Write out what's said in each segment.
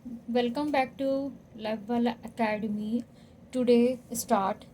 Welcome back to Live Academy. Today start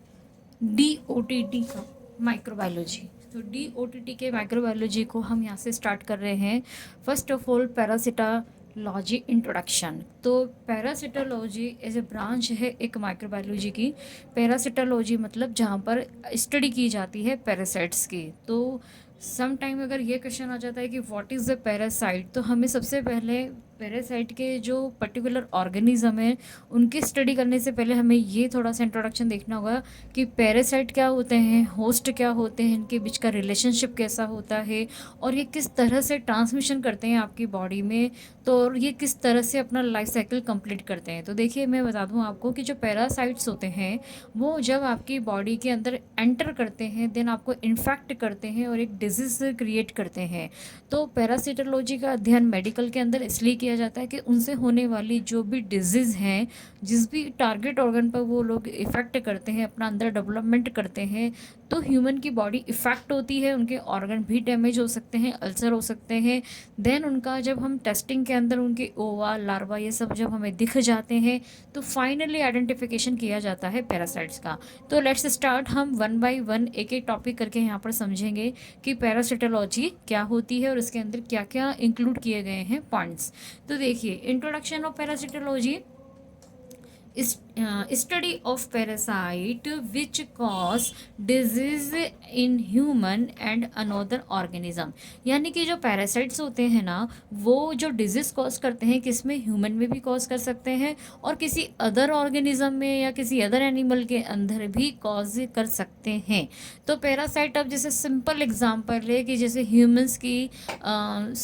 DOTT का microbiology. तो DOTT के microbiology को हम यहाँ से स्टार्ट कर रहे हैं। First of all parasitology introduction. तो पैरासिटालॉजी एज ए ब्रांच है एक माइक्रोबायोलॉजी की। पैरासिटालॉजी मतलब जहाँ पर स्टडी की जाती है पैरासाइट्स की। तो सम टाइम अगर ये क्वेश्चन आ जाता है कि व्हाट इज़ द पैरासाइट, तो हमें सबसे पहले पैरासाइट के जो पर्टिकुलर ऑर्गेनिज्म है उनकी स्टडी करने से पहले हमें ये थोड़ा सा इंट्रोडक्शन देखना होगा कि पैरासाइट क्या होते हैं, होस्ट क्या होते हैं, इनके बीच का रिलेशनशिप कैसा होता है और ये किस तरह से ट्रांसमिशन करते हैं आपकी बॉडी में। तो और ये किस तरह से अपना लाइफ साइकिल कंप्लीट करते हैं। तो देखिए मैं बता दूं आपको कि जो पैरासाइट्स होते हैं वो जब आपकी बॉडी के अंदर एंटर करते हैं देन आपको इन्फेक्ट करते हैं और एक डिजीज क्रिएट करते हैं। तो पैरासिटोलॉजी का अध्ययन मेडिकल के अंदर इसलिए किया जाता है कि उनसे होने वाली जो भी डिजीज़ हैं, जिस भी टारगेट ऑर्गन पर वो लोग इफ़ेक्ट करते हैं, अपना अंदर डेवलपमेंट करते हैं, तो ह्यूमन की बॉडी इफ़ेक्ट होती है, उनके ऑर्गन भी डैमेज हो सकते हैं, अल्सर हो सकते हैं। देन उनका जब हम टेस्टिंग के अंदर उनके ओवा लार्वा ये सब जब हमें दिख जाते हैं तो फाइनली आइडेंटिफिकेशन किया जाता है पैरासाइट्स का। तो लेट्स स्टार्ट, हम वन बाय वन एक एक टॉपिक करके यहाँ पर समझेंगे कि पैरासिटोलॉजी क्या होती है और उसके अंदर क्या क्या इंक्लूड किए गए हैं पॉइंट्स। तो देखिए, introduction of parasitology, study of parasite which cause disease in human and another organism। यानी कि जो पैरासाइट्स होते हैं ना, वो जो डिजीज कॉज करते हैं, किस में, ह्यूमन में भी कॉज कर सकते हैं और किसी अदर ऑर्गेनिज्म में या किसी अदर एनिमल के अंदर भी कॉज कर सकते हैं। तो पैरासाइट, अब जैसे सिंपल एग्जांपल है कि जैसे ह्यूमंस की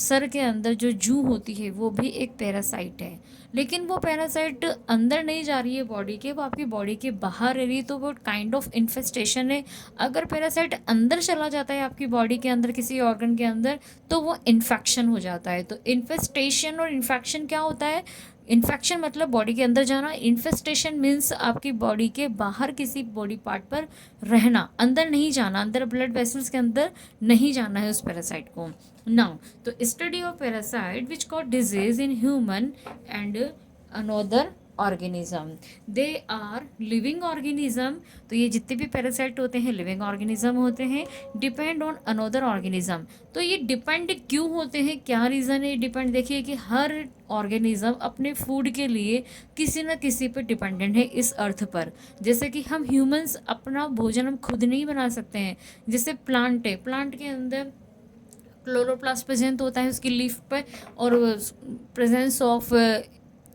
सर के अंदर जो जू होती है वो भी एक पैरासाइट है, लेकिन वो पैरासाइट अंदर नहीं जा रही है बॉडी के, वो आपकी बॉडी के बाहर रह रही है, तो वो काइंड ऑफ इन्फेस्टेशन है। अगर पैरासाइट अंदर चला जाता है आपकी बॉडी के अंदर किसी ऑर्गन के अंदर तो वो इन्फेक्शन हो जाता है। तो इन्फेस्टेशन और इन्फेक्शन क्या होता है? इन्फेक्शन मतलब बॉडी के अंदर जाना, इन्फेस्टेशन मीन्स आपकी बॉडी के बाहर किसी बॉडी पार्ट पर रहना, अंदर नहीं जाना, अंदर ब्लड वेसल्स के अंदर नहीं जाना है उस पैरासाइट को। नाउ, तो study of parasite which cause disease in human and another organism, they are living organism. तो ये जितने भी पैरासाइट होते हैं लिविंग ऑर्गेनिज्म होते हैं, डिपेंड ऑन अनोदर ऑर्गेनिज्म। तो ये डिपेंड क्यों होते हैं, क्या रीज़न है डिपेंड? देखिए कि हर ऑर्गेनिज्म अपने फूड के लिए किसी न किसी पर डिपेंडेंट है इस अर्थ पर। जैसे कि हम ह्यूमंस अपना भोजन हम खुद नहीं बना सकते हैं। जैसे प्लांट है, प्लांट के अंदर क्लोरोप्लास्ट प्रेजेंट होता है उसकी लीफ पर, और presence of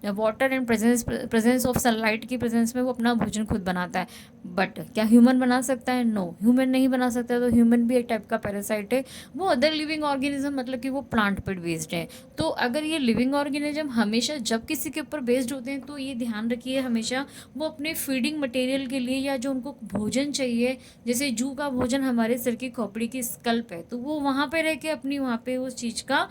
water and presence of sunlight की प्रेजेंस में वो अपना भोजन खुद बनाता है। बट क्या ह्यूमन बना सकता है? नो, ह्यूमन नहीं बना सकता। तो ह्यूमन भी एक टाइप का पैरासाइट है, वो अदर लिविंग ऑर्गेनिज्म, मतलब कि वो प्लांट पर बेस्ड है। तो अगर ये लिविंग ऑर्गेनिज्म हमेशा जब किसी के ऊपर बेस्ड होते हैं तो ये ध्यान रखिए हमेशा वो अपने फीडिंग मटेरियल के लिए या जो उनको भोजन चाहिए, जैसे जू का भोजन हमारे सिर की खोपड़ी की स्कल्प है, तो वो वहाँ पे रह के अपनी वहाँ पे उस चीज़ का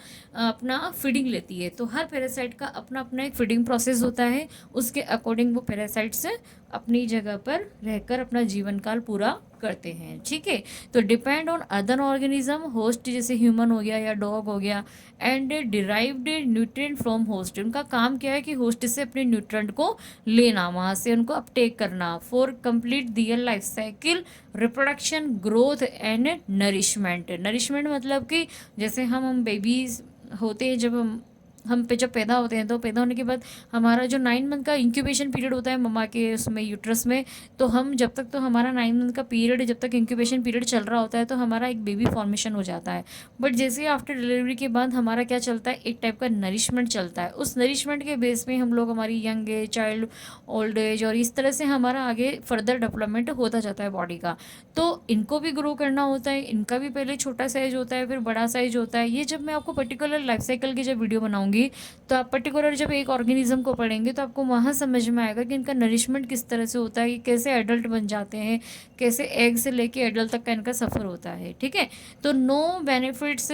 अपना फीडिंग लेती है। तो हर पैरासाइट का अपना अपना एक फीडिंग प्रोसेस होता है, उसके अकॉर्डिंग वो पैरासाइट्स अपनी जगह पर रहकर अपना जीवन काल पूरा करते हैं। ठीक है, तो depend on other organism, host जैसे ह्यूमन हो गया या डॉग हो गया, and derived nutrient from host. उनका काम क्या है कि होस्ट से अपने न्यूट्रिएंट को लेना, वहाँ से उनको अपटेक करना for complete their life cycle, reproduction, growth and nourishment. Nourishment मतलब कि जैसे हम बेबीज होते हैं, जब हम पे जब पैदा होते हैं तो पैदा होने के बाद हमारा जो 9 मंथ का इंक्यूबेशन पीरियड होता है मम्मा के उसमें यूट्रस में, तो हम जब तक, तो हमारा 9 मंथ का पीरियड, जब तक इंक्यूबेशन पीरियड चल रहा होता है तो हमारा एक बेबी फॉर्मेशन हो जाता है। बट जैसे आफ्टर डिलीवरी के बाद हमारा क्या चलता है, एक टाइप का नरिशमेंट चलता है। उस नरिशमेंट के बेस में हम लोग हमारी young age, child, old age, और इस तरह से हमारा आगे फर्दर डेवलपमेंट होता जाता है बॉडी का। तो इनको भी ग्रो करना होता है, इनका भी पहले छोटा साइज होता है फिर बड़ा साइज होता है। ये जब मैं आपको पर्टिकुलर लाइफ साइकिल की जब वीडियो बनाऊंगी तो आप पर्टिकुलर जब एक ऑर्गेनिज्म को पढ़ेंगे तो आपको वहाँ समझ में आएगा कि इनका नरिशमेंट किस तरह से होता है, कि कैसे एडल्ट बन जाते हैं, कैसे एग से लेके एडल्ट तक का इनका सफ़र होता है। ठीक है, तो no benefits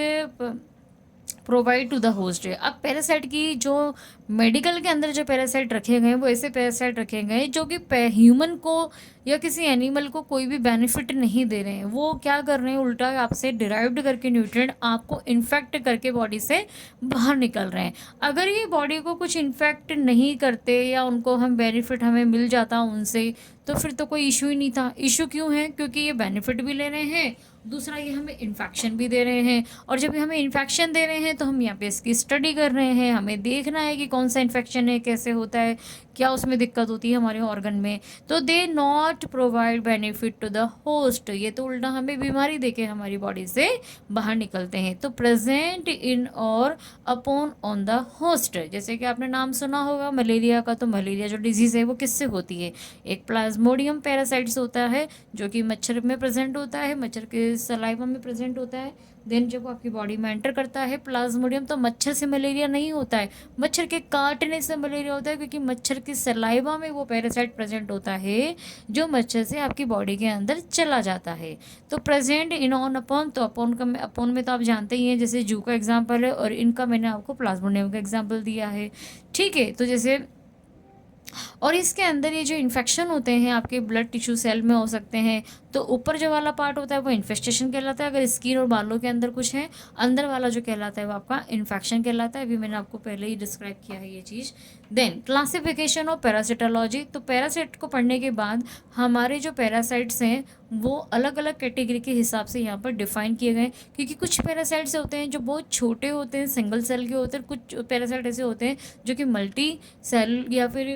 provide to the host है। अब पैरासाइट की जो मेडिकल के अंदर जो पैरासाइट रखे गए हैं वो ऐसे पैरासाइट रखे गए हैं जो कि ह्यूमन को या किसी एनिमल को कोई भी बेनिफिट नहीं दे रहे हैं। वो क्या कर रहे हैं, उल्टा आपसे डिराइव्ड करके न्यूट्रिएंट आपको इन्फेक्ट करके बॉडी से बाहर निकल रहे हैं। अगर ये बॉडी को कुछ इन्फेक्ट नहीं करते या उनको हम बेनिफिट हमें मिल जाता उनसे, तो फिर तो कोई इशू ही नहीं था। इशू क्यों है? क्योंकि ये बेनिफिट भी ले रहे हैं, दूसरा ये हमें इन्फेक्शन भी दे रहे हैं। और जब ये हमें इन्फेक्शन दे रहे हैं तो हम यहाँ पे इसकी स्टडी कर रहे हैं, हमें देखना है कि कौन सा इन्फेक्शन है, कैसे होता है, क्या उसमें दिक्कत होती है हमारे ऑर्गन में। तो they not provide benefit to the host, ये तो उल्टा हमें बीमारी देके हमारी बॉडी से बाहर निकलते हैं। तो प्रेजेंट इन और अपॉन ऑन द होस्ट, जैसे कि आपने नाम सुना होगा मलेरिया का, तो मलेरिया जो डिजीज़ है वो किससे होती है? एक प्लाज्मोडियम पैरासाइट्स होता है जो कि मच्छर में प्रेजेंट होता है, मच्छर के सलाइवा में प्रेजेंट होता है। देन जब वो आपकी बॉडी में एंटर करता है प्लाज्मोडियम, तो मच्छर से मलेरिया नहीं होता है, मच्छर के काटने से मलेरिया होता है, क्योंकि मच्छर के सलाइवा में वो पैरासाइट प्रेजेंट होता है जो मच्छर से आपकी बॉडी के अंदर चला जाता है। तो प्रेजेंट इन ऑन अपॉन, तो अपॉन का अपॉन में तो आप जानते ही हैं, जैसे जू का एग्जाम्पल है, और इनका मैंने आपको प्लाज्मोडियम का एग्जाम्पल दिया है। ठीक है, तो जैसे और इसके अंदर ये जो इन्फेक्शन होते हैं आपके ब्लड टिश्यू सेल में हो सकते हैं। तो ऊपर जो वाला पार्ट होता है वो इन्फेस्टेशन कहलाता है, अगर स्किन और बालों के अंदर कुछ है। अंदर वाला जो कहलाता है वो आपका इन्फेक्शन कहलाता है। अभी मैंने आपको पहले ही डिस्क्राइब किया है ये चीज़। देन क्लासिफिकेशन ऑफ पैरासिटोलॉजी, तो पैरासाइट को पढ़ने के बाद हमारे जो पैरासाइट्स हैं वो अलग अलग कैटेगरी के हिसाब से यहाँ पर डिफाइन किए गए, क्योंकि कुछ पैरासाइट्स होते हैं जो बहुत छोटे होते हैं, सिंगल सेल के होते हैं। कुछ पैरासाइट ऐसे होते हैं जो कि मल्टी सेल या फिर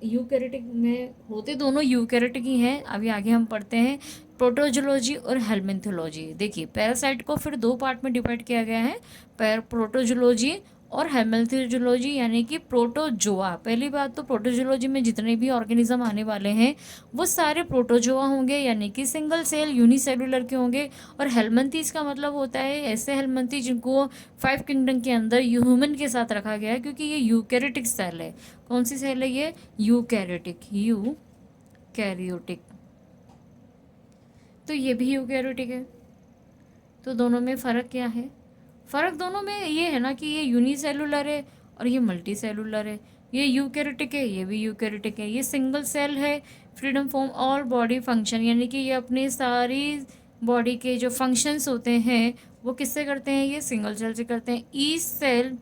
यूकैरियोटिक में होते, दोनों यूकैरियोटिक ही हैं। अभी आगे हम पढ़ते हैं प्रोटोजोलॉजी और हेलमिन्थोलॉजी। देखिए पैरासाइट को फिर दो पार्ट में डिवाइड किया गया है, प्रोटोजोलॉजी और हेलमिन्थोलॉजी, यानी कि प्रोटोजोआ। पहली बात तो प्रोटोजोलॉजी में जितने भी ऑर्गेनिज्म आने वाले हैं वो सारे प्रोटोजोआ होंगे, यानी कि सिंगल सेल यूनिसेलुलर के होंगे। और हेलमिन्थीज का मतलब होता है ऐसे हेलमिन्थी जिनको 5 किंगडम के अंदर ह्यूमन के साथ रखा गया है, क्योंकि ये यूकैरियोटिक सेल है। कौन सी सेल है ये? Eukaryotic, eukaryotic. तो ये भी यूकैरियोटिक है। तो दोनों में फ़र्क क्या है? फ़र्क दोनों में ये है ना कि ये यूनिसेलुलर है और ये मल्टी सेलुलर है। ये यूकैरियोटिक है, ये भी यूकैरियोटिक है। ये सिंगल सेल है, freedom from all body function, यानी कि ये अपनी सारी बॉडी के जो फंक्शंस होते हैं वो किससे करते हैं? ये सिंगल सेल से करते हैं। Each cell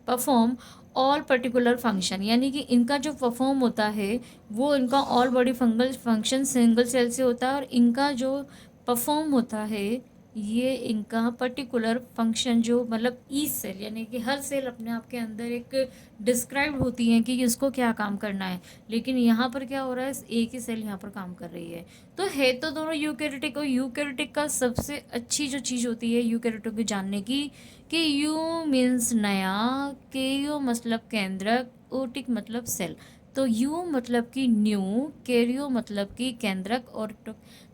perform all particular function, यानी कि इनका जो परफॉर्म होता है वो इनका all body fungal function single cell से होता है। और इनका जो परफॉर्म होता है ये इनका पर्टिकुलर फंक्शन जो मतलब ईच सेल, यानी कि हर सेल अपने आप के अंदर एक डिस्क्राइब होती है कि इसको क्या काम करना है। लेकिन यहाँ पर क्या हो रहा है, एक ही सेल यहाँ पर काम कर रही है। तो है तो दोनों यूकैरियोटिक। और यूकैरियोटिक का सबसे अच्छी जो चीज़ होती है यूकैरियोटिक को जानने की, कि यू मीन्स नया, के यू मतलब केंद्रक, ओटिक मतलब सेल। तो यू मतलब कि न्यू, कैरियो मतलब कि केंद्रक, और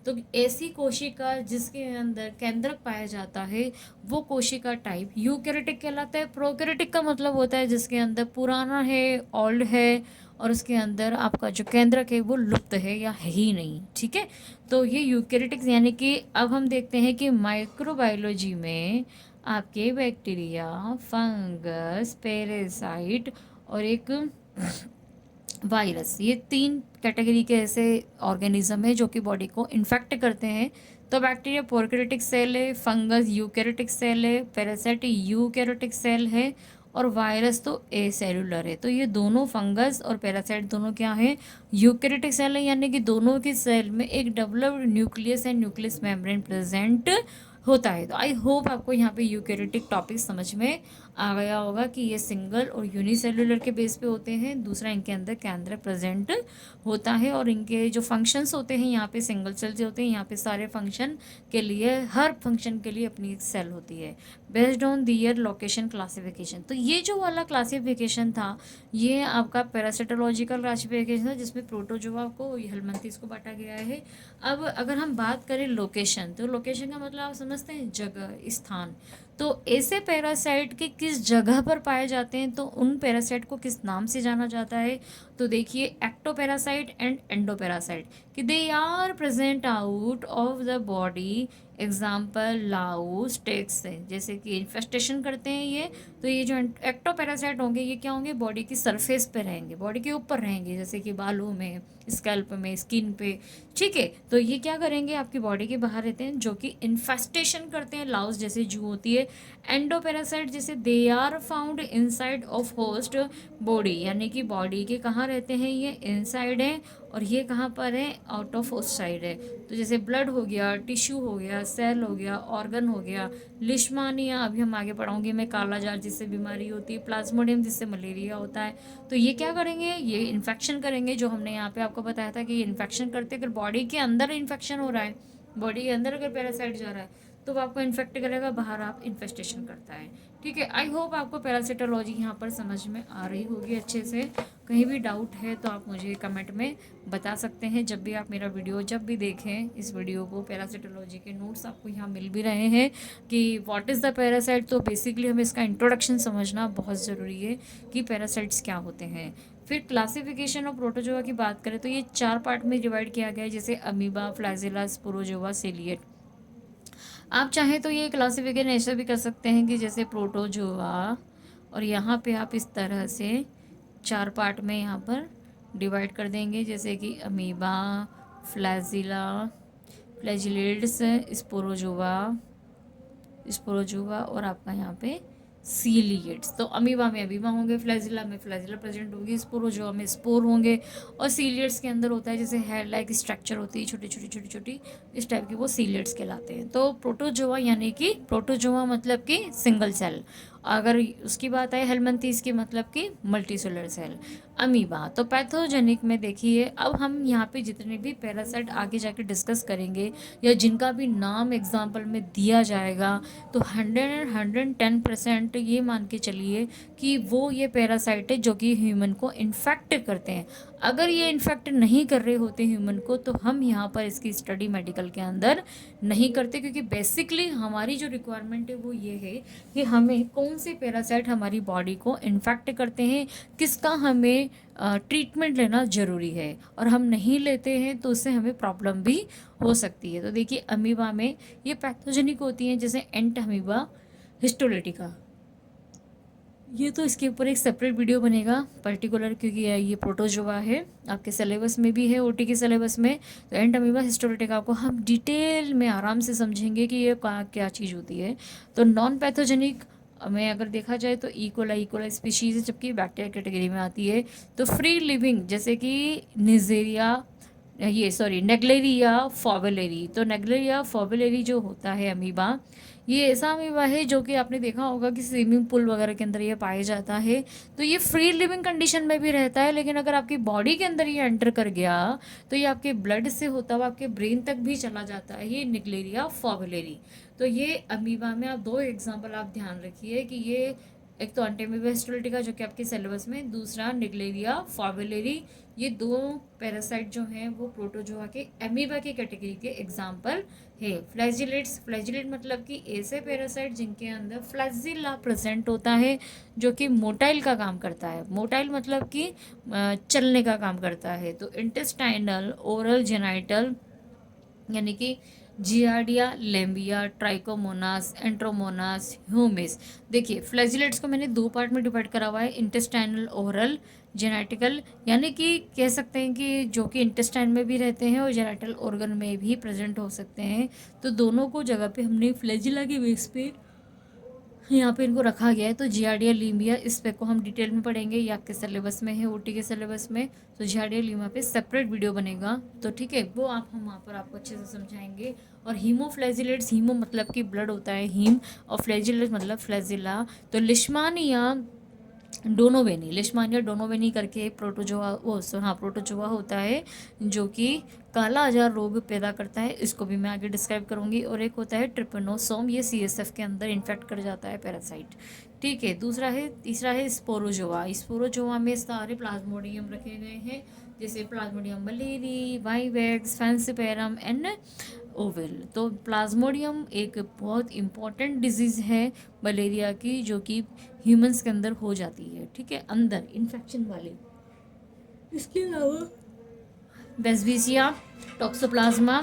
तो ऐसी कोशिका जिसके अंदर केंद्रक पाया जाता है वो कोशिका टाइप यूकैरियोटिक कहलाता है। प्रोकैरियोटिक का मतलब होता है जिसके अंदर पुराना है, ओल्ड है, और उसके अंदर आपका जो केंद्रक है वो लुप्त है या है ही नहीं। ठीक है, तो ये यूकैरियोटिक्स। यानी कि अब हम देखते हैं कि माइक्रोबायोलॉजी में आपके बैक्टीरिया, फंगस, पैरासाइट और एक वायरस, ये 3 कैटेगरी के ऐसे ऑर्गेनिज्म है जो कि बॉडी को इन्फेक्ट करते हैं। तो बैक्टीरिया प्रोकैरियोटिक सेल है, फंगस यूकैरियोटिक सेल है, पैरासाइट यूकैरियोटिक सेल है, और वायरस तो ए सेलुलर है। तो ये दोनों फंगस और पैरासाइट दोनों क्या है? यूकैरियोटिक सेल है, यानी कि दोनों की सेल में एक developed nucleus and nucleus membrane present होता है। तो आई होप आपको यहाँ पे यूकैरियोटिक टॉपिक समझ में आ गया होगा कि ये सिंगल और यूनिसेलुलर के बेस पे होते हैं। दूसरा इनके अंदर केंद्रक प्रेजेंट होता है, और इनके जो फंक्शंस होते हैं यहाँ पे सिंगल सेल से होते हैं। यहाँ पे सारे फंक्शन के लिए, हर फंक्शन के लिए अपनी एक सेल होती है based on their location classification. तो ये जो वाला क्लासिफिकेशन था ये आपका पैरासिटोलॉजिकल क्लासिफिकेशन था, जिसमें प्रोटोजोआ को, हेलमिन्थीज को बांटा गया है। अब अगर हम बात करें लोकेशन, तो लोकेशन का मतलब आप समझते हैं जगह, स्थान। तो ऐसे पैरासाइट के किस जगह पर पाए जाते हैं, तो उन पैरासाइट को किस नाम से जाना जाता है? तो तो देखिए एक्टोपैरासाइट एंड एंडोपैरासाइट कि they are present out of the body. Example louse ticks है, जैसे कि इन्फेस्टेशन करते हैं ये। तो ये जो एक्टोपैरासाइट होंगे ये क्या होंगे, बॉडी की सरफेस पे रहेंगे, बॉडी के ऊपर रहेंगे, जैसे कि बालों में, स्कैल्प में, स्किन पे। ठीक है, तो ये क्या करेंगे, आपकी बॉडी के बाहर रहते हैं, जो कि इन्फेस्टेशन करते हैं, लाउस जैसे जू होती है। एंडोपैरासाइट जैसे they are found inside of host body, यानी कि बॉडी के कहाँ रहते हैं, ये इनसाइड है, और ये कहाँ पर है, आउट ऑफ होस्ट साइड है। तो जैसे ब्लड हो गया, टिश्यू हो गया, सेल हो गया, ऑर्गन हो गया, लिश्मानिया अभी हम आगे पढ़ाऊंगी मैं, काला जार जिससे बीमारी होती है, प्लाज्मोडियम जिससे मलेरिया होता है। तो ये क्या करेंगे, ये इन्फेक्शन करेंगे, जो हमने यहाँ पे आपको बताया था कि ये इन्फेक्शन करते, अगर बॉडी के अंदर इन्फेक्शन हो रहा है, बॉडी के अंदर अगर पैरासाइट जा रहा है तो वो आपको इन्फेक्ट करेगा, बाहर आप इन्फेस्टेशन करता है। ठीक है, आई होप आपको पैरासिटोलॉजी यहाँ पर समझ में आ रही होगी अच्छे से। कहीं भी डाउट है तो आप मुझे कमेंट में बता सकते हैं। जब भी आप मेरा वीडियो जब भी देखें इस वीडियो को, पैरासिटोलॉजी के नोट्स आपको यहाँ मिल भी रहे हैं कि व्हाट इज़ द पैरासाइट। तो बेसिकली हमें इसका इंट्रोडक्शन समझना बहुत ज़रूरी है कि पैरासाइट्स क्या होते हैं। फिर क्लासिफिकेशन ऑफ प्रोटोजोआ की बात करें तो ये 4 पार्ट में डिवाइड किया गया है, जैसे अमीबा, फ्लैजिला, स्पोरोजोआ, सेलिएट। आप चाहें तो ये क्लासिफिकेशन ऐसा भी कर सकते हैं कि जैसे प्रोटोजोआ, और यहाँ पे आप इस तरह से 4 पार्ट में यहाँ पर डिवाइड कर देंगे, जैसे कि amoeba, flagella, flagellates, Sporozoa, Sporozoa और आपका यहाँ पे सीलिएट्स। तो अमीबा में अमीबा होंगे, फ्लैजिला में फ्लैजिला प्रेजेंट होगी, स्पोरोजोआ में स्पोर होंगे, और सीलिएट्स के अंदर होता है जैसे हेयर लाइक स्ट्रक्चर होती है, छोटी छोटी छोटी छोटी इस टाइप की, वो सीलिएट्स कहलाते हैं। तो प्रोटोजोआ यानी कि प्रोटोजोआ मतलब कि सिंगल सेल, अगर उसकी बात आए हेलमिंथीज की मतलब कि मल्टी सेलुलर सेल। अमीबा तो पैथोजेनिक में देखिए, अब हम यहाँ पे जितने भी पैरासाइट आगे जाके डिस्कस करेंगे या जिनका भी नाम एग्जाम्पल में दिया जाएगा, तो 110% ये मान के चलिए कि वो ये पैरासाइट है जो कि ह्यूमन को इन्फेक्ट करते हैं। अगर ये इन्फेक्ट नहीं कर रहे होते ह्यूमन को तो हम यहाँ पर इसकी स्टडी मेडिकल के अंदर नहीं करते, क्योंकि बेसिकली हमारी जो रिक्वायरमेंट है वो ये है कि हमें कौन से पैरासाइट हमारी बॉडी को इन्फेक्ट करते हैं, किसका हमें ट्रीटमेंट लेना ज़रूरी है, और हम नहीं लेते हैं तो उससे हमें प्रॉब्लम भी हो सकती है। तो देखिए अमीबा में ये पैथोजेनिक होती हैं, जैसे एंट अमीबा हिस्टोलिटिका, ये तो इसके ऊपर एक सेपरेट वीडियो बनेगा पर्टिकुलर, क्योंकि ये प्रोटोजोआ है, आपके सिलेबस में भी है, ओटी के सिलेबस में। तो एंट अमीबा हिस्टोलिटिका को हम डिटेल में आराम से समझेंगे कि ये क्या चीज़ होती है। तो नॉन पैथोजेनिक में अगर देखा जाए तो इकोला स्पीशीज़ है, जबकि बैक्टीरिया कैटेगरी में आती है। तो फ्री लिविंग जैसे कि निजेरिया, ये सॉरी नेग्लेरिया फॉवेलेरी। तो नेग्लेरिया फॉवेलेरी जो होता है अमीबा, ये ऐसा अमीबा है जो कि आपने देखा होगा कि स्विमिंग पूल वगैरह के अंदर ये पाया जाता है। तो ये फ्री लिविंग कंडीशन में भी रहता है, लेकिन अगर आपकी बॉडी के अंदर ये एंटर कर गया तो ये आपके ब्लड से होता हुआ आपके ब्रेन तक भी चला जाता है, ये निग्लेरिया फॉवेलेरी। तो ये अमीबा में आप 2 एग्जाम्पल आप ध्यान रखिए कि ये एक तो एंटीमीबा हिस्टोलिटिका जो कि आपके सिलेबस में, दूसरा निग्लेरिया फॉवेलेरी। ये 2 पैरासाइट जो हैं वो प्रोटोजोआ के अमीबा की कैटेगरी के एग्जाम्पल है। फ्लैजिलेट्स, फ्लैजिलेट मतलब कि ऐसे पैरासाइट जिनके अंदर फ्लैजिला प्रेजेंट होता है, जो कि मोटाइल का काम करता है। मोटाइल मतलब कि चलने का काम करता है। तो इंटेस्टाइनल, ओरल, जेनाइटल, यानी कि जियार्डिया, लेम्बिया, ट्राइकोमोनास, एंट्रोमोनास, ह्यूमिस। देखिए फ्लैजिलेट्स को मैंने 2 पार्ट में डिवाइड करा हुआ है, इंटेस्टाइनल, ओरल, जेनेटिकल, यानी कि कह सकते हैं कि जो कि इंटेस्टाइन में भी रहते हैं और जेनेटल ऑर्गन में भी प्रेजेंट हो सकते हैं। तो दोनों को जगह पे हमने फ्लैजिला के बेस पे यहाँ पे इनको रखा गया है। तो जियार्डिया लीमिया, इस पे को हम डिटेल में पढ़ेंगे, ये आपके सिलेबस में है, ओटी के सिलेबस में। तो जियार्डिया लीमिया पे सेपरेट वीडियो बनेगा, तो ठीक है, वो आप हम वहाँ पर आपको अच्छे से समझाएंगे। और हीमोफ्लैजिलेट्स, हीमो मतलब कि ब्लड होता है, हीम, और फ्लैजिलेट मतलब फ्लैजिला। तो लिश्मानिया डोनोवेनी, लिश्मानिया डोनोवेनी करके प्रोटोजोआ, वो हाँ प्रोटोजोआ होता है जो कि काला आजार रोग पैदा करता है, इसको भी मैं आगे डिस्क्राइब करूंगी। और एक होता है ट्रिपनोसोम, ये सीएसएफ के अंदर इन्फेक्ट कर जाता है पैरासाइट। ठीक है, तीसरा है स्पोरोजोआ। स्पोरोजोआ में सारे प्लाज्मोडियम रखे गए हैं, जैसे plasmodium malariae, vivax, falciparum and ovale. तो प्लाज्मोडियम एक बहुत इम्पॉर्टेंट डिजीज़ है मलेरिया की, जो कि ह्यूमंस के अंदर हो जाती है। ठीक है, अंदर इन्फेक्शन वाली। इसके अलावा बेस्बीसिया, टॉक्सोप्लाज्मा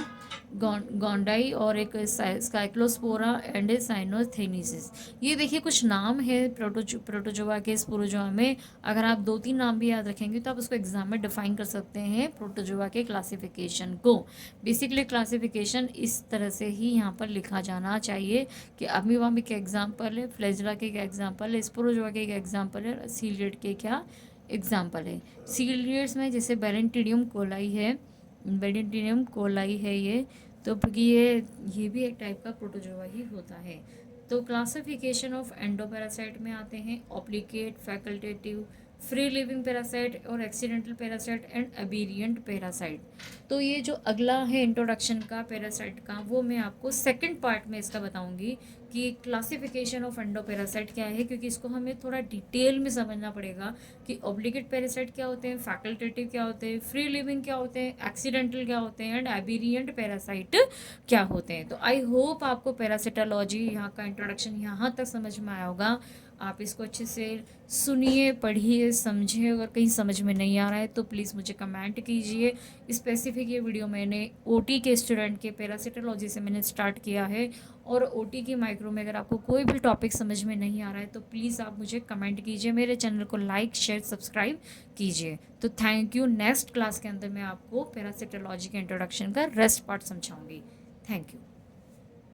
गोंडाई और एक स्काइक्लोस्पोरा एंड साइनोथेनिसिस। ये देखिए कुछ नाम है प्रोटोजोआ के, स्पोरोजोआ में। अगर आप 2-3 नाम भी याद रखेंगे तो आप उसको एग्जाम में डिफाइन कर सकते हैं प्रोटोजोआ के क्लासिफिकेशन को। बेसिकली क्लासिफिकेशन इस तरह से ही यहाँ पर लिखा जाना चाहिए कि अमीबा के एग्जाम्पल है, फ्लैजेला के क्या एग्जाम्पल है, स्पोरोजोआ के क्या एग्जाम्पल है, सीलिएट के क्या एग्जाम्पल है। सीलियड्स में जैसे बैलेंटिडियम कोलाई है, बैलेंटिडियम कोलाई है ये, तो ये भी एक टाइप का प्रोटोजोआ ही होता है। तो क्लासिफिकेशन ऑफ एंडोपैरासाइट में आते हैं obligate, facultative, free living parasite और एक्सीडेंटल पैरासाइट एंड एबेरिएंट पैरासाइट। तो ये जो अगला है इंट्रोडक्शन का पैरासाइट का, वो मैं आपको सेकंड पार्ट में इसका बताऊंगी कि क्लासिफिकेशन ऑफ एंडोपैरासाइट क्या है, क्योंकि इसको हमें थोड़ा डिटेल में समझना पड़ेगा कि ऑब्लिगेट पैरासाइट क्या होते हैं, फैकल्टेटिव क्या होते हैं, फ्री लिविंग क्या होते हैं, एक्सीडेंटल क्या होते हैं एंड एबेरिएंट पैरासाइट क्या होते हैं। तो आई होप आपको पैरासिटोलॉजी यहाँ का इंट्रोडक्शन यहाँ तक समझ में आया होगा। आप इसको अच्छे से सुनिए, पढ़िए, समझिए। अगर कहीं समझ में नहीं आ रहा है तो प्लीज़ मुझे कमेंट कीजिए। स्पेसिफिक ये वीडियो मैंने ओटी के स्टूडेंट के पैरासिटोलॉजी से मैंने स्टार्ट किया है, और ओटी की माइक्रो में अगर आपको कोई भी टॉपिक समझ में नहीं आ रहा है तो प्लीज़ आप मुझे कमेंट कीजिए, मेरे चैनल को लाइक शेयर सब्सक्राइब कीजिए। तो थैंक यू। नेक्स्ट क्लास के अंदर मैं आपको पैरासिटोलॉजी के इंट्रोडक्शन का रेस्ट पार्ट समझाऊंगी। Thank you.